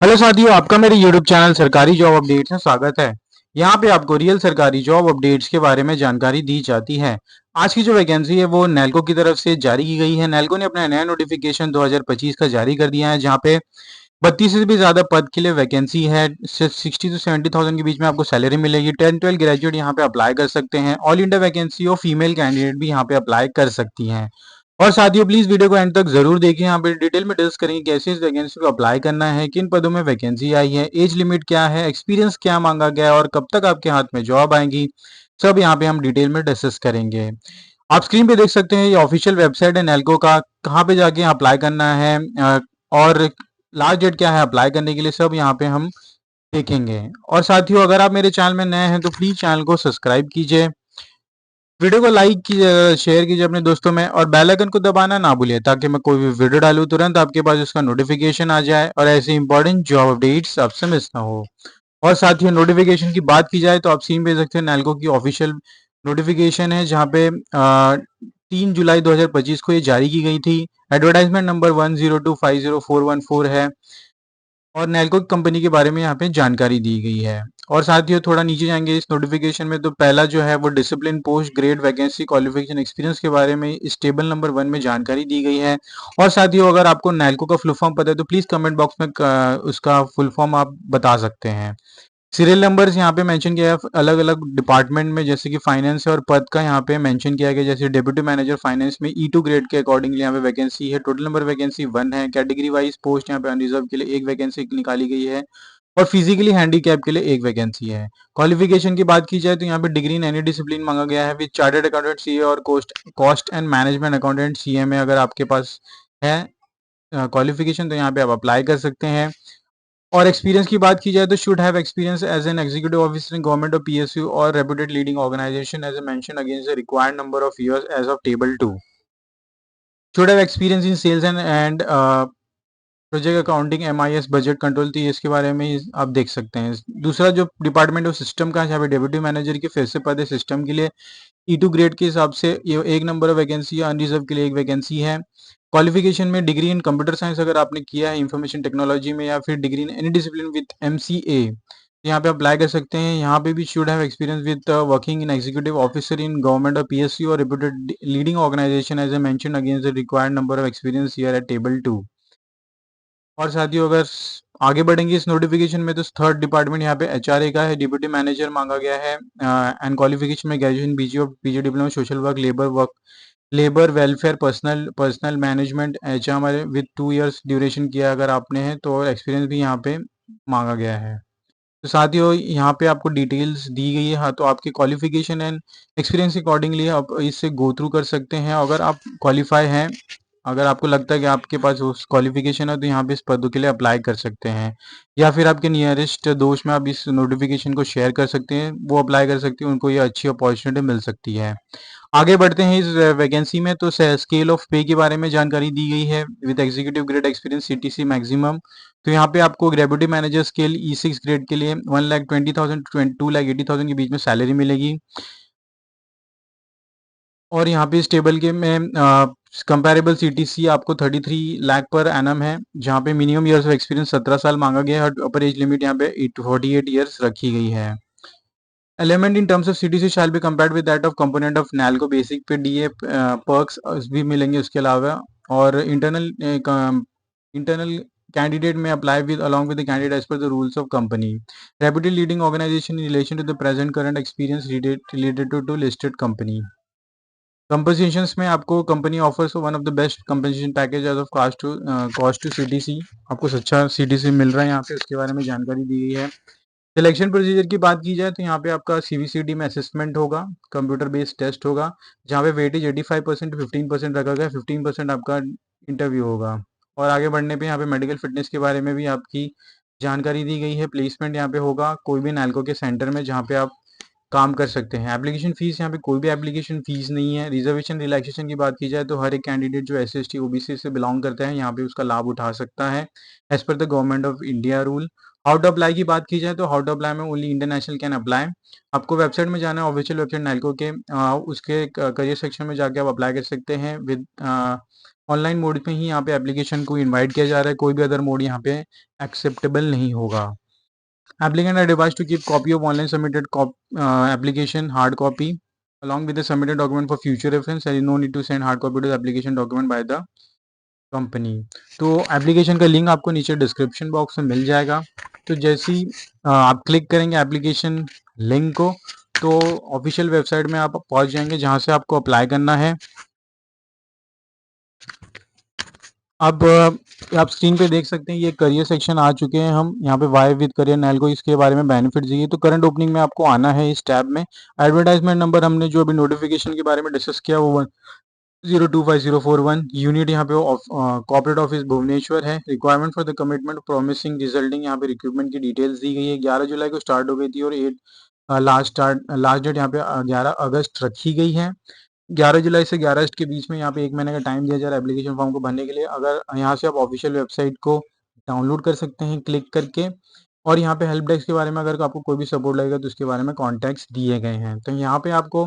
Hello साथियों, आपका मेरे यूट्यूब चैनल सरकारी जॉब अपडेट्स में स्वागत है। यहाँ पे आपको रियल सरकारी जॉब अपडेट्स के बारे में जानकारी दी जाती है। आज की जो वैकेंसी है वो नेल्को की तरफ से जारी की गई है। नेल्को ने अपना नया नोटिफिकेशन 2025 का जारी कर दिया है, जहाँ पे 32 से भी ज्यादा पद के लिए वैकेंसी है। 60 to 70,000 के बीच में आपको सैलरी मिलेगी। 10-12 ग्रेजुएट यहाँ पे अप्लाई कर सकते हैं। ऑल इंडिया वैकेंसी और फीमेल कैंडिडेट भी यहाँ पे अप्लाई कर सकती हैं। और साथियों, प्लीज वीडियो को एंड तक जरूर देखिए। यहाँ पे डिटेल में डिस्कस करेंगे कैसे इस वैकेंसी को अप्लाई करना है, किन पदों में वैकेंसी आई है, एज लिमिट क्या है, एक्सपीरियंस क्या मांगा गया है और कब तक आपके हाथ में जॉब आएगी। सब यहाँ पे हम डिटेल में डिस्कस करेंगे। आप स्क्रीन पे देख सकते हैं, ये ऑफिशियल वेबसाइट है नेल्को का। कहाँ पे जाके अप्लाई करना है और लास्ट डेट क्या है अप्लाई करने के लिए, सब यहाँ पे हम देखेंगे। और साथियों, अगर आप मेरे चैनल में नए हैं तो प्लीज चैनल को सब्सक्राइब कीजिए, वीडियो को लाइक कीजिए, शेयर कीजिए अपने दोस्तों में और बेल आइकन को दबाना ना भूलिए, ताकि मैं कोई भी वीडियो डालूं तुरंत आपके पास उसका नोटिफिकेशन आ जाए और ऐसे इंपॉर्टेंट जॉब अपडेट्स आपसे मिस ना हो। और साथियों, नोटिफिकेशन की बात की जाए तो आप सीन पे देख सकते हैं, नेल्को की ऑफिशियल नोटिफिकेशन है, जहाँ पे 3 जुलाई 2025 को ये जारी की गई थी। एडवर्टाइजमेंट नंबर 102500414 है और नेल्को कंपनी के बारे में यहाँ पे जानकारी दी गई है। और साथियों, थोड़ा नीचे जाएंगे इस नोटिफिकेशन में, तो पहला जो है वो discipline post grade vacancy qualification experience के बारे में इस टेबल नंबर 1 में जानकारी दी गई है। और साथियों, अगर आपको नेल्को का फुल फॉर्म पता है तो प्लीज कमेंट बॉक्स में उसका फुल फॉर्म आप बता सकते हैं। सीरियल नंबर्स यहाँ पे मेंशन किया है अलग अलग डिपार्टमेंट में, जैसे कि फाइनेंस और पद का यहाँ पे मेंशन किया गया। जैसे डेप्यूटी मैनेजर फाइनेंस में E2 ग्रेड के अकॉर्डिंगली यहाँ पे वैकेंसी है। टोटल नंबर वैकेंसी 1 है। कैटेगरी वाइज पोस्ट यहाँ पे अनरिजर्व के लिए एक वैकेंसी निकाली गई है और फिजिकली हैंडीकैप के लिए एक वैकेंसी है। क्वालिफिकेशन की बात की जाए तो यहाँ पे डिग्री इन एनी डिसिप्लिन मांगा गया है विद चार्टर्ड अकाउंटेंट सीए और cost and management accountant CMA. अगर आपके पास है क्वालिफिकेशन तो यहाँ पे आप अप्लाई कर सकते हैं। और एक्सपीरियंस की बात की जाए तो should have experience as an executive officer in government और पीएसयू और reputed leading organisation as a mention against the required number of years as of table 2। Should have experience in sales and project accounting MIS budget control, तो ये इसके बारे में आप देख सकते हैं। दूसरा जो डिपार्टमेंट है वो सिस्टम का है, यहाँ पे डेप्यूटी मैनेजर के फिर से पद है सिस्टम के लिए। E2 ग्रेड के हिसाब से ये एक नंबर ऑफ वैकेंसी है, अनरिजर्व के लिए एक वैकेंसी है। क्वालिफिकेशन में डिग्री इन कंप्यूटर साइंस अगर आपने किया है इंफॉर्मेशन टेक्नोलॉजी में, या फिर degree in any discipline with MCA, यहाँ पे अप्लाई कर सकते हैं। यहाँ पे भी should have experience with working in executive officer in government और PSU और reputed leading organisation as a mention against the required number of experience here at table 2। और साथियों, अगर आगे बढ़ेंगे इस नोटिफिकेशन में तो थर्ड डिपार्टमेंट यहाँ पे HRA का है। डिप्यूटी मैनेजर मांगा गया है एंड क्वालिफिकेशन में ग्रेजुएशन BG और PG diploma social work labour welfare personal management HR with 2 years duration किया अगर आपने है तो, एक्सपीरियंस भी यहाँ पे मांगा गया है। तो साथियों, यहाँ पे आपको डिटेल्स दी गई है। हाँ, तो आपके क्वालिफिकेशन एंड एक्सपीरियंस अकॉर्डिंगली आप इससे गो थ्रू कर सकते हैं। अगर आप क्वालिफाई हैं, अगर आपको लगता है कि आपके पास उस क्वालिफिकेशन है तो यहाँ पे इस पदों के लिए अप्लाई कर सकते हैं, या फिर आपके नियरेस्ट दोस्त में आप इस नोटिफिकेशन को शेयर कर सकते हैं, वो अप्लाई कर सकते हैं, उनको ये अच्छी अपॉर्चुनिटी मिल सकती है। आगे बढ़ते हैं इस वैकेंसी में, तो स्केल ऑफ पे के बारे में जानकारी दी गई है। With executive grade experience CTC maximum, तो यहाँ पे आपको deputy manager scale E6 grade के लिए 1,20,000 to 2,80,000 के बीच में सैलरी मिलेगी। और यहाँ पे इस टेबल के में कंपैरेबल CTC आपको 33 लाख पर एनम है, जहाँ पे मिनिमम इयर्स ऑफ एक्सपीरियंस 17 साल मांगा गया है और अपर एज लिमिट यहाँ पे 48 ईयर्स रखी गई है। Element in terms of CTC shall be compared with that of component of NALCO basic पे DA पर्क्स भी मिलेंगे उसके अलावा। और इंटरनल कैंडिडेट में apply with along with the candidate as per the rules of company. Reputed leading organization in relation to the present current experience related to listed company. Compensations में आपको company offers one of the best compensation package as of cost to CTC। आपको अच्छा CTC मिल रहा है यहाँ पे, उसके बारे में जानकारी दी गई है। सिलेक्शन प्रोसीजर की बात की जाए तो यहाँ पे आपका CVCD में असेसमेंट होगा, कंप्यूटर बेस्ड टेस्ट होगा, जहाँ पे वेटेज 85% 15% रखा गया, 15% आपका इंटरव्यू होगा। और आगे बढ़ने पे यहाँ पे मेडिकल फिटनेस के बारे में भी आपकी जानकारी दी गई है। प्लेसमेंट यहाँ पे होगा कोई भी नैल्को के सेंटर में, जहाँ पे आप काम कर सकते हैं। एप्लीकेशन फ़ीस, यहाँ पे कोई भी एप्लीकेशन फ़ीस नहीं है। रिज़र्वेशन रिलैक्सेशन की बात की जाए तो हर एक कैंडिडेट जो एससी, एसटी, ओबीसी से बिलॉन्ग करता है, यहाँ पे उसका लाभ उठा सकता है as per the government of India rule. How to apply की बात की जाए तो हाउ टू अप्लाई में only Indian national can apply. आपको वेबसाइट में जाना है, ऑफिशियल वेबसाइट नेल्को के उसके करियर सेक्शन में जाके आप अप्लाई कर सकते हैं विद ऑनलाइन मोड में ही यहाँ पे एप्लीकेशन को इनवाइट किया जा रहा है। कोई भी अदर मोड यहाँ पे एक्सेप्टेबल नहीं होगा। Applicant are advised to keep copy of online submitted application hard copy along with the submitted document for future reference. There is no need to send hard copy to the application document by the company. तो application का link आपको नीचे description box में मिल जाएगा। तो जैसे ही आप click करेंगे एप्लीकेशन लिंक को, तो ऑफिशियल वेबसाइट में आप पहुंच जाएंगे जहां से आपको अप्लाई करना है। अब आप स्क्रीन पे देख सकते हैं ये करियर सेक्शन आ चुके हैं हम। यहाँ पे वाई विद करियर नेल्को, इसके बारे में बेनिफिट्स दिए। तो करंट ओपनिंग में आपको आना है इस टैब में। एडवर्टाइजमेंट नंबर हमने जो अभी नोटिफिकेशन के बारे में डिस्कस किया वो 1025041 यूनिट यहाँ पे कॉर्पोरेट ऑफिस भुवनेश्वर है। Requirement for the commitment promising resulting, यहाँ पे रिक्रूटमेंट की डिटेल्स दी गई है। 11 जुलाई को स्टार्ट हो गई थी और लास्ट डेट यहाँ पे 11 अगस्त रखी गई है। 11 जुलाई से 11 अगस्त के बीच में यहाँ पे 1 महीने का टाइम दिया जा रहा है एप्लीकेशन फॉर्म को भरने के लिए। अगर यहाँ से आप ऑफिशियल वेबसाइट को डाउनलोड कर सकते हैं क्लिक करके। और यहाँ पे हेल्प डेस्क के बारे में अगर आपको कोई भी सपोर्ट लगेगा तो उसके बारे में कॉन्टैक्ट्स दिए गए हैं। तो यहाँ पे आपको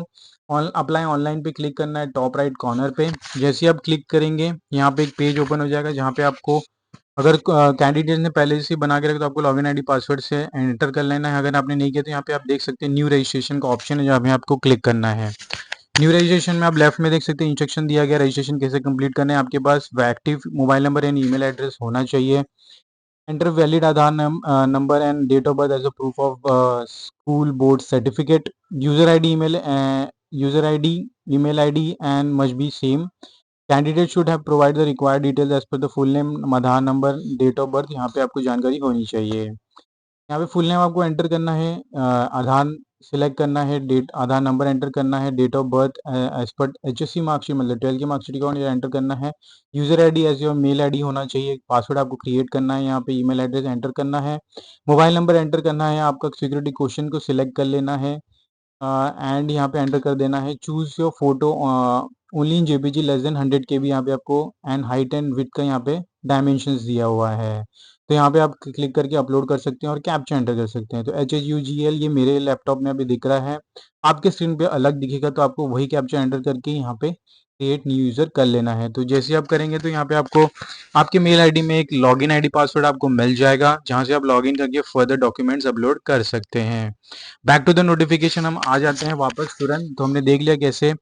अप्लाई ऑनलाइन पे क्लिक करना है टॉप राइट कॉर्नर पे। जैसे ही आप क्लिक करेंगे यहाँ पे एक पेज ओपन हो जाएगा जहाँ पे आपको, अगर कैंडिडेट ने पहले से बना के रखा तो आपको लॉगिन आईडी पासवर्ड से एंटर कर लेना है। अगर आपने नहीं किया तो यहाँ पे आप देख सकते हैं न्यू रजिस्ट्रेशन का ऑप्शन है जहाँ पे आपको क्लिक करना है। न्यू रजिस्ट्रेशन में आप लेफ्ट में देख सकते हैं इंस्ट्रक्शन दिया गया रजिस्ट्रेशन कैसे कंप्लीट करना है। आपके पास active mobile number and email address होना चाहिए। Enter valid Aadhaar number and date of birth as a proof of school board certificate. User ID email ID and must be same. Candidate should have provide the required details as per the full name, Aadhaar number, date of birth. यहाँ पे आपको जानकारी होनी चाहिए। यहाँ पे full name आपको enter करना है, आधार सिलेक्ट करना है, डेट आधार नंबर एंटर करना है, date of birth as per HSC marksheet मतलब 12 की मार्कशीट का एंटर करना है। User ID as your mail ID होना चाहिए। पासवर्ड आपको क्रिएट करना है। यहाँ पे ईमेल एड्रेस एंटर करना है। मोबाइल नंबर एंटर करना है। आपका सिक्योरिटी क्वेश्चन को सिलेक्ट कर लेना है एंड यहाँ पे एंटर कर देना है। Choose your photo only in JPG less than 100 KB यहाँ पे आपको, एंड हाइट एंड विड्थ का यहाँ पे डायमेंशंस दिया हुआ है। तो यहाँ पे आप क्लिक करके अपलोड कर सकते हैं और कैप्चा एंटर कर सकते हैं। तो HHUGL ये मेरे लैपटॉप में अभी दिख रहा है, आपके स्क्रीन पे अलग दिखेगा तो आपको वही कैप्चा एंटर करके यहाँ पे क्रिएट न्यू यूजर कर लेना है। तो जैसे आप करेंगे तो यहाँ पे आपको आपके मेल आईडी में एक लॉगिन आईडी पासवर्ड आपको मिल जाएगा जहाँ से आप लॉगिन करके फर्दर डॉक्यूमेंट्स अपलोड कर सकते हैं। बैक टू द नोटिफिकेशन हम आ जाते हैं वापस तुरंत। तो हमने देख लिया कैसे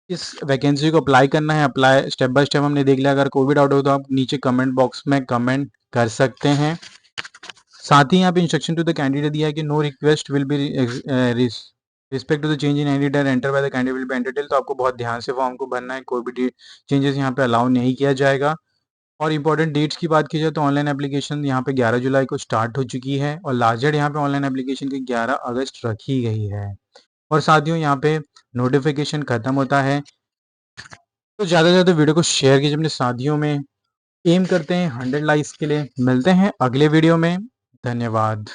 इस वैकेंसी को अप्लाई करना है। अप्लाई स्टेप बाय स्टेप हमने देख लिया। अगर कोई भी डाउट हो तो आप नीचे कमेंट बॉक्स में कमेंट कर सकते हैं। साथ ही यहाँ पे इंस्ट्रक्शन टू द कैंडिडेट दिया है कि no request will be respect to the change in any data enter by the candidate will be entertain. तो आपको बहुत ध्यान से फॉर्म को भरना है, कोई भी चेंजेस यहाँ पे अलाउ नहीं किया जाएगा। और इंपॉर्टेंट डेट्स की बात की जाए तो ऑनलाइन एप्लीकेशन यहाँ पे 11 जुलाई को स्टार्ट हो चुकी है और लास्ट डेट यहाँ पे ऑनलाइन एप्लीकेशन की 11 अगस्त रखी गई है। और साथियों यहाँ पे नोटिफिकेशन खत्म होता है। तो ज़्यादा से ज़्यादा वीडियो को शेयर कीजिए अपने साथियों में। एम करते हैं 100 लाइक्स के लिए। मिलते हैं अगले वीडियो में। धन्यवाद।